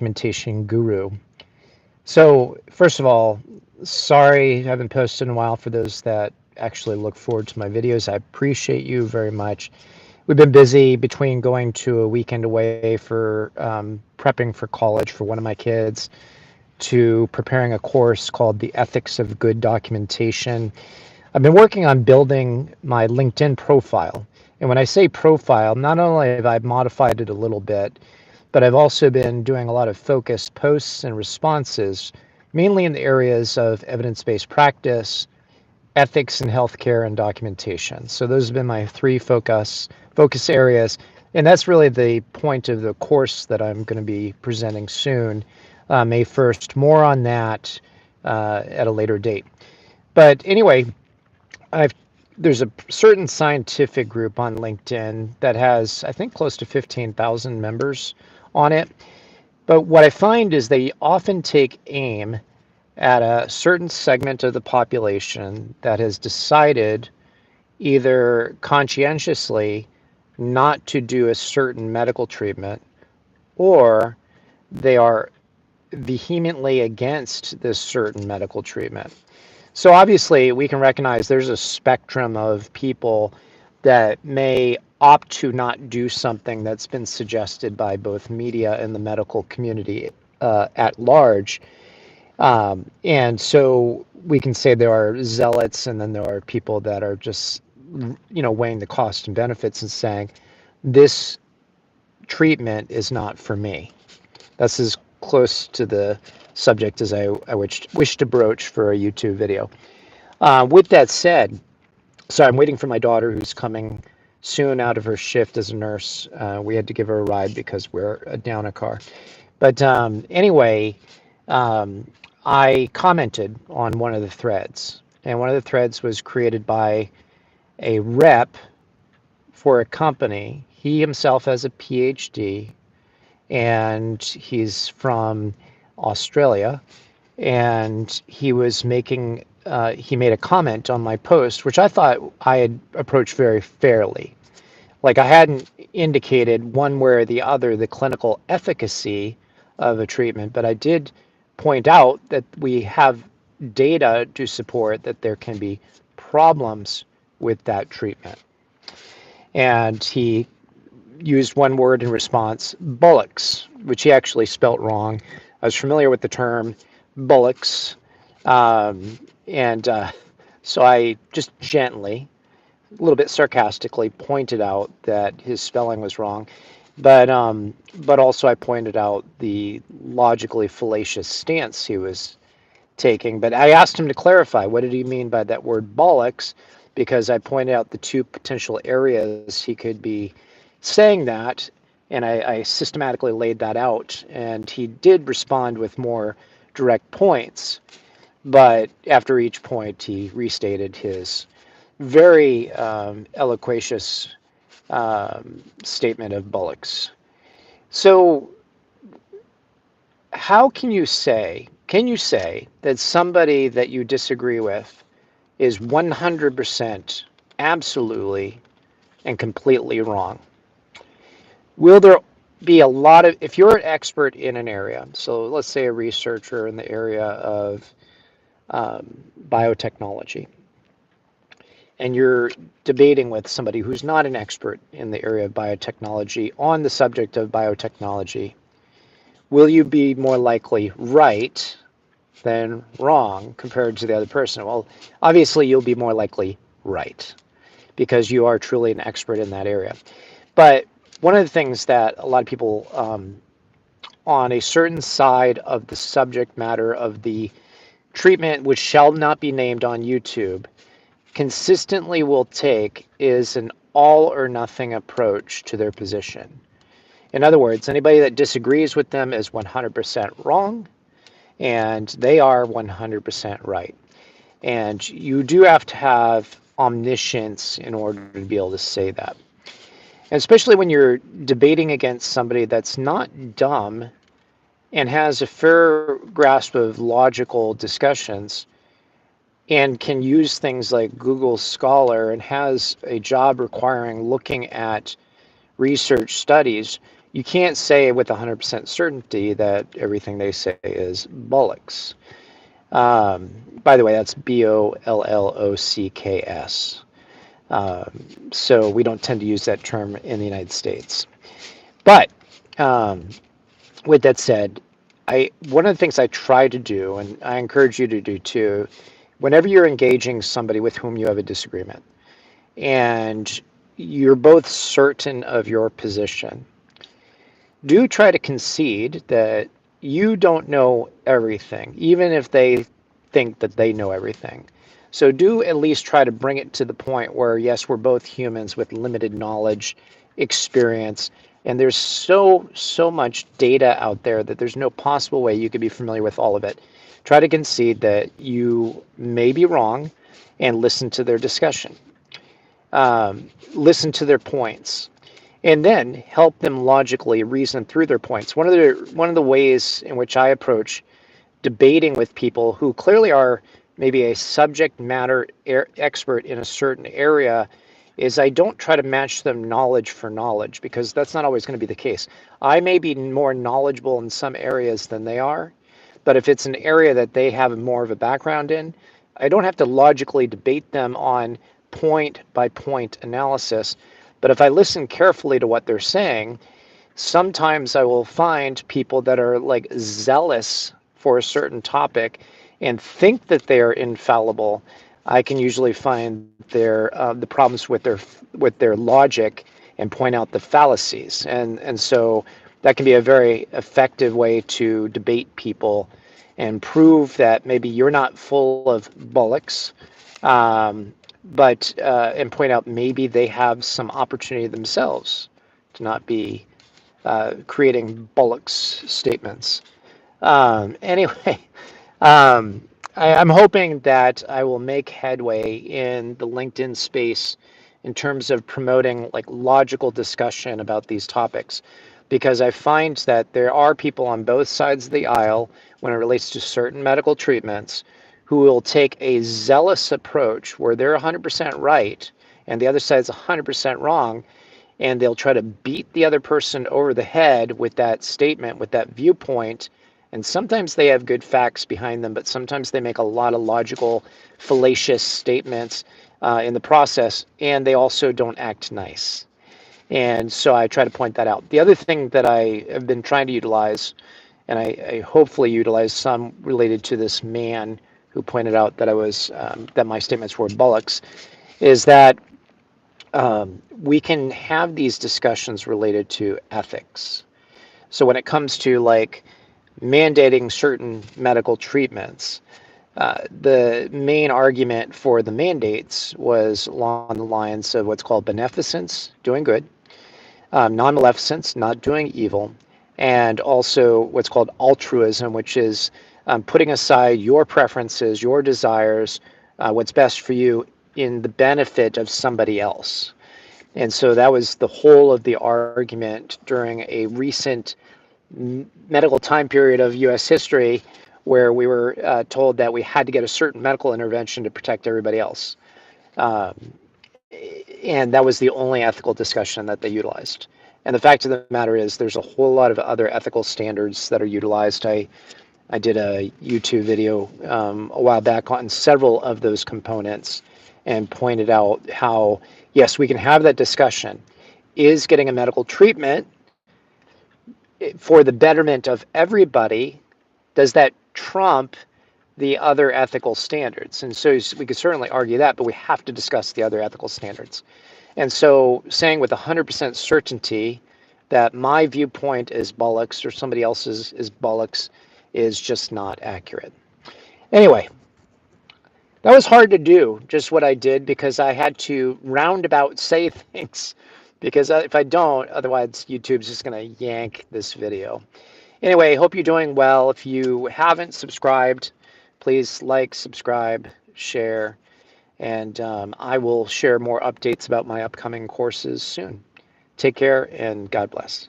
documentation guru. So, first of all, sorry I haven't posted in a while for those that actually look forward to my videos. I appreciate you very much. We've been busy between going to a weekend away for prepping for college for one of my kids to preparing a course called The Ethics of Good Documentation. I've been working on building my LinkedIn profile. And when I say profile, not only have I modified it a little bit, but I've also been doing a lot of focused posts and responses, mainly in the areas of evidence-based practice, ethics in healthcare, and documentation. So those have been my three focus areas, and that's really the point of the course that I'm going to be presenting soon, May 1st. More on that at a later date. But anyway, I've there's a certain scientific group on LinkedIn that has, I think, close to 15,000 members on it. But what I find is they often take aim at a certain segment of the population that has decided either conscientiously not to do a certain medical treatment, or they are vehemently against this certain medical treatment. So obviously, we can recognize there's a spectrum of people that may opt to not do something that's been suggested by both media and the medical community at large. And so we can say there are zealots, and then there are people that are just, weighing the cost and benefits and saying, this treatment is not for me. That's as close to the subject as I wish to broach for a YouTube video. With that said, so I'm waiting for my daughter who's coming soon out of her shift as a nurse. We had to give her a ride because we're down a car. But anyway, I commented on one of the threads, and one of the threads was created by a rep for a company. He himself has a PhD, and he's from Australia, and he made a comment on my post, which I thought I had approached very fairly. Like, I hadn't indicated one way or the other the clinical efficacy of a treatment, but I did point out that we have data to support that there can be problems with that treatment. And he used one word in response, bollocks, which he actually spelt wrong. I was familiar with the term bollocks, and so I just gently, a little bit sarcastically, pointed out that his spelling was wrong. But also I pointed out the logically fallacious stance he was taking. But I asked him to clarify, what did he mean by that word bollocks? Because I pointed out the two potential areas he could be saying that, and I systematically laid that out. And he did respond with more direct points. But after each point, he restated his very eloquacious statement of bollocks. So, how can you say that somebody that you disagree with is 100% absolutely and completely wrong? Will there be a lot of, if you're an expert in an area, so let's say a researcher in the area of biotechnology, and you're debating with somebody who's not an expert in the area of biotechnology on the subject of biotechnology, will you be more likely right than wrong compared to the other person? Well, obviously, you'll be more likely right because you are truly an expert in that area. But one of the things that a lot of people on a certain side of the subject matter of the treatment, which shall not be named on YouTube, consistently will take is an all or nothing approach to their position. In other words, anybody that disagrees with them is 100% wrong, and they are 100% right. And you do have to have omniscience in order to be able to say that. And especially when you're debating against somebody that's not dumb and has a fair grasp of logical discussions, and can use things like Google Scholar, and has a job requiring looking at research studies, You can't say with 100% certainty that everything they say is bollocks. Um, by the way, that's bollocks. So we don't tend to use that term in the United States. But um, with that said, one of the things I try to do, and I encourage you to do too, whenever you're engaging somebody with whom you have a disagreement, and you're both certain of your position, do try to concede that you don't know everything, even if they think that they know everything. So do at least try to bring it to the point where, yes, we're both humans with limited knowledge, experience, and there's so much data out there that there's no possible way you could be familiar with all of it. Try to concede that you may be wrong and listen to their discussion. Listen to their points, and then help them logically reason through their points. One of the ways in which I approach debating with people who clearly are maybe a subject matter expert in a certain area is I don't try to match them knowledge for knowledge, because that's not always going to be the case. I may be more knowledgeable in some areas than they are, but if it's an area that they have more of a background in, I don't have to logically debate them on point by point analysis. But if I listen carefully to what they're saying, sometimes I will find people that are like zealous for a certain topic and think that they are infallible. I can usually find the problems with their logic and point out the fallacies, and so that can be a very effective way to debate people and prove that maybe you're not full of bollocks, but and point out maybe they have some opportunity themselves to not be creating bollocks statements. Anyway, I'm hoping that I will make headway in the LinkedIn space in terms of promoting like logical discussion about these topics, because I find that there are people on both sides of the aisle when it relates to certain medical treatments who will take a zealous approach where they're 100% right and the other side is 100% wrong, and they'll try to beat the other person over the head with that statement, with that viewpoint. And sometimes they have good facts behind them, but sometimes they make a lot of logical, fallacious statements in the process, and they also don't act nice. And so I try to point that out. The other thing that I have been trying to utilize, and I hopefully utilize some related to this man who pointed out that that my statements were bollocks, is that we can have these discussions related to ethics. So when it comes to like mandating certain medical treatments, the main argument for the mandates was along the lines of what's called beneficence, doing good, non-maleficence, not doing evil, and also what's called altruism, which is putting aside your preferences, your desires, what's best for you in the benefit of somebody else. And so that was the whole of the argument during a recent medical time period of U.S. history where we were told that we had to get a certain medical intervention to protect everybody else. Um, and that was the only ethical discussion that they utilized. And the fact of the matter is, there's a whole lot of other ethical standards that are utilized. I did a YouTube video a while back on several of those components and pointed out how, yes, we can have that discussion. Is getting a medical treatment for the betterment of everybody, does that trump the other ethical standards? And so we could certainly argue that, but we have to discuss the other ethical standards. And so saying with 100% certainty that my viewpoint is bollocks or somebody else's is bollocks is just not accurate. Anyway, that was hard to do, just what I did, because I had to roundabout say things. Because if I don't, otherwise YouTube's just going to yank this video. Anyway, hope you're doing well. If you haven't subscribed, please like, subscribe, share, and I will share more updates about my upcoming courses soon. Take care and God bless.